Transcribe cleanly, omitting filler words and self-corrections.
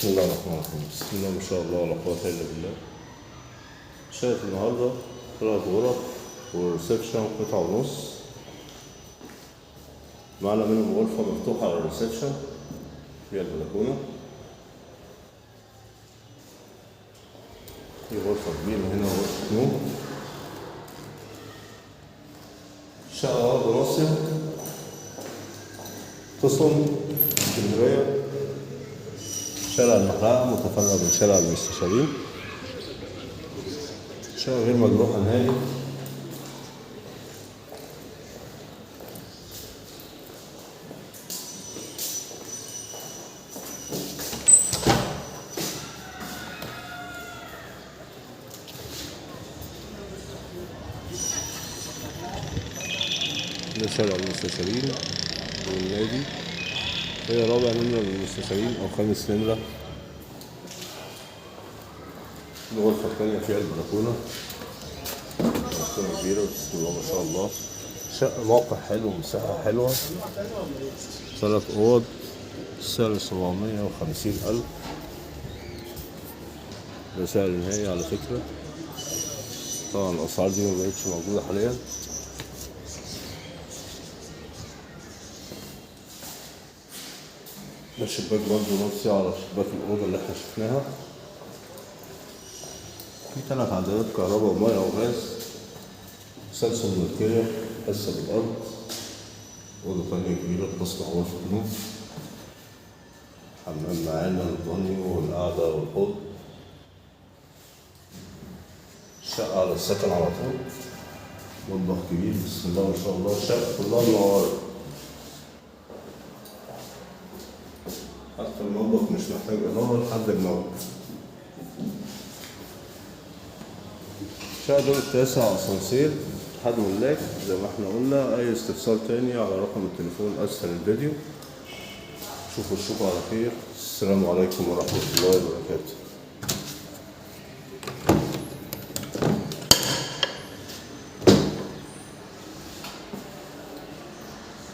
بسم الله الرحمن الرحيم. بسم الله ما شاء الله ولا قوة إلا بالله. شايف النهاردة 3 غرف والريسبشن قطعة ونص، معنا منهم غرفة مفتوحة على الريسبشن فيها البلكونة. في غرفة كبيرة هنا وغرفة نوم. شقة أرض ناصر تصل اسكندرية، شارع المحرقة متفرع من شارع المستشارين. شقة غير مجروحة نهائي. ده شارع المستشارين والنادي، هي رابع نمرة من المستشارين أو خامس نمرة. الغرفة التانية فيها البلكونة، بلكونة كبيرة بسم الله ما شاء الله. شقة موقع حلو ومساحة حلوة، 3 أوض، السعر 750,000. ده سعر نهائي على فكرة، طبعا الأسعار دي مبقتش موجودة حاليا. ده الشباك برضه نفسي على شباك الأوضة اللي احنا شفناها. في 3 عدادات كهرباء ومية وغاز، سلسلة ملكية حاسة بالأرض. أوضة تانية كبيرة بتصنع غرفة نوم، حمام معانا البانيو والقعدة والحوض. الشقة على السكن على طول، مطبخ كبير بسم الله ما شاء الله. الشقة كلها منورة، حتى المطبخ مش محتاج إضاءة لحد الموت. الشقة دور التاسع أسانسير، حد ملاك زي ما احنا قلنا. أي استفسار تاني على رقم التليفون أسفل الفيديو. شوفوا على خير. السلام عليكم ورحمة الله وبركاته.